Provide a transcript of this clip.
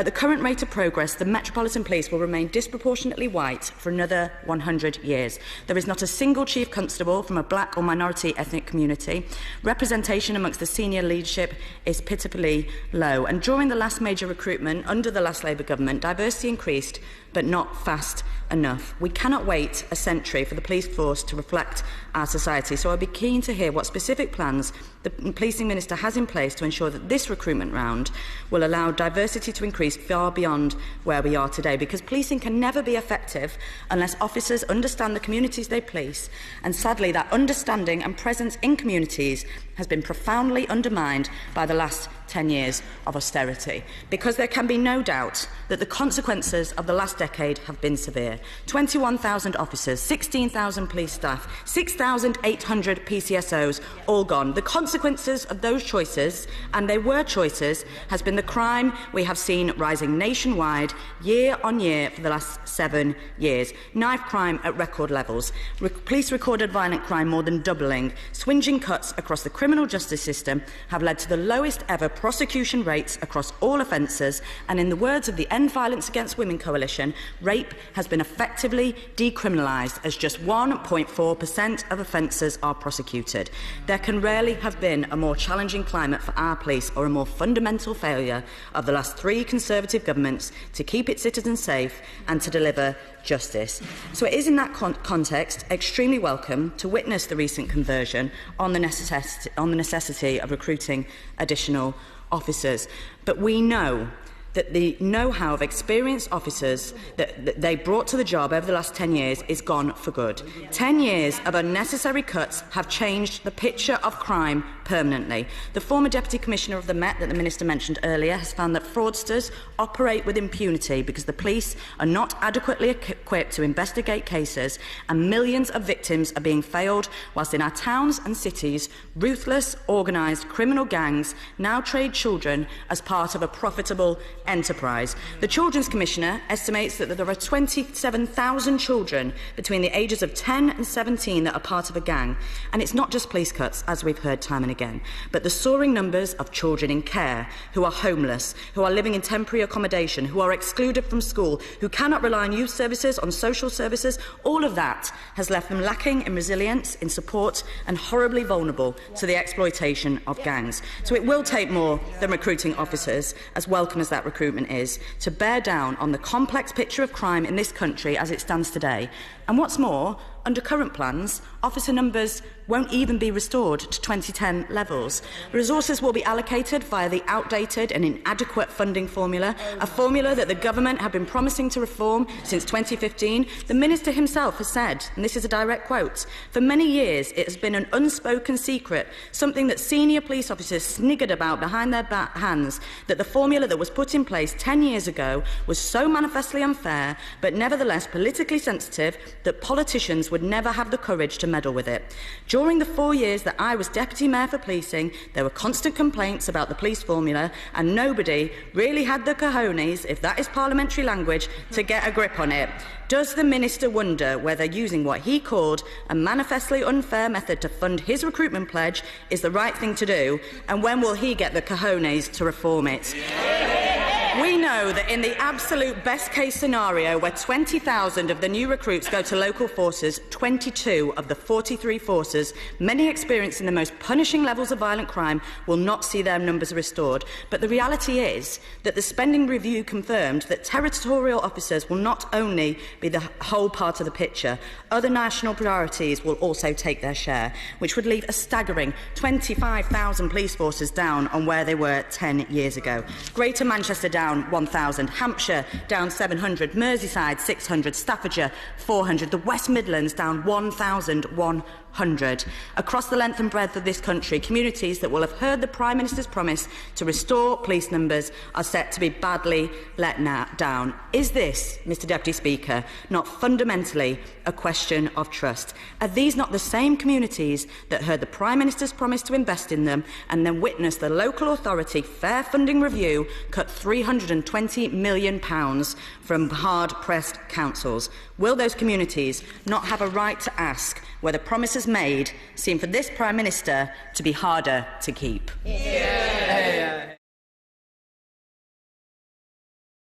At the current rate of progress, the Metropolitan Police will remain disproportionately white for another 100 years. There is not a single Chief Constable from a black or minority ethnic community. Representation amongst the senior leadership is pitifully low. And during the last major recruitment under the last Labour government, diversity increased, but not fast enough. We cannot wait a century for the police force to reflect our society, so I'd be keen to hear what specific plans the Policing Minister has in place to ensure that this recruitment round will allow diversity to increase far beyond where we are today, because policing can never be effective unless officers understand the communities they police, and sadly that understanding and presence in communities has been profoundly undermined by the last 10 years of austerity, because there can be no doubt that the consequences of the last decade have been severe. 21,000 officers, 16,000 police staff, 6,800 PCSOs, all gone. The consequences of those choices, and they were choices, has been the crime we have seen rising nationwide year on year for the last 7 years. Knife crime at record levels, police recorded violent crime more than doubling, swinging cuts across the criminal justice system have led to the lowest ever prosecution rates across all offences, and in the words of the End Violence Against Women Coalition, rape has been effectively decriminalised as just 1.4% of offences are prosecuted. There can rarely have been a more challenging climate for our police, or a more fundamental failure of the last 3 Conservative governments to keep its citizens safe and to deliver justice. So it is in that context extremely welcome to witness the recent conversion on the necessity of recruiting additional officers. But we know that the know-how of experienced officers that they brought to the job over the last 10 years is gone for good. 10 years of unnecessary cuts have changed the picture of crime permanently. The former Deputy Commissioner of the Met that the Minister mentioned earlier has found that fraudsters operate with impunity because the police are not adequately equipped to investigate cases, and millions of victims are being failed, whilst in our towns and cities, ruthless, organised criminal gangs now trade children as part of a profitable enterprise. The Children's Commissioner estimates that there are 27,000 children between the ages of 10 and 17 that are part of a gang. And it's not just police cuts, as we've heard time and again, but the soaring numbers of children in care, who are homeless, who are living in temporary accommodation, who are excluded from school, who cannot rely on youth services, on social services. All of that has left them lacking in resilience, in support, and horribly vulnerable to the exploitation of gangs. So it will take more than recruiting officers, as welcome as that recruitment is, to bear down on the complex picture of crime in this country as it stands today. And what's more, under current plans, officer numbers won't even be restored to 2010 levels. Resources will be allocated via the outdated and inadequate funding formula, a formula that the government have been promising to reform since 2015. The Minister himself has said, and this is a direct quote, "For many years it has been an unspoken secret, something that senior police officers sniggered about behind their hands, that the formula that was put in place 10 years ago was so manifestly unfair, but nevertheless politically sensitive, that politicians would never have the courage to meddle with it. During the 4 years that I was Deputy Mayor for Policing, there were constant complaints about the police formula, and nobody really had the cojones, if that is parliamentary language, to get a grip on it. Does the Minister wonder whether using what he called a manifestly unfair method to fund his recruitment pledge is the right thing to do, and when will he get the cojones to reform it?" We know that in the absolute best-case scenario, where 20,000 of the new recruits go to local forces, 22 of the 43 forces, many experiencing the most punishing levels of violent crime, will not see their numbers restored. But the reality is that the spending review confirmed that territorial officers will not only be the whole part of the picture, other national priorities will also take their share, which would leave a staggering 25,000 police forces down on where they were 10 years ago. Greater Manchester down 1,000, Hampshire down 700, Merseyside 600, Staffordshire 400, the West Midlands down 1,100. Across the length and breadth of this country, communities that will have heard the Prime Minister's promise to restore police numbers are set to be badly let down. Is this, Mr Deputy Speaker, not fundamentally a question of trust? Are these not the same communities that heard the Prime Minister's promise to invest in them and then witnessed the local authority Fair Funding Review cut £320 million from hard-pressed councils? Will those communities not have a right to ask whether promises made seem for this Prime Minister to be harder to keep? Yeah.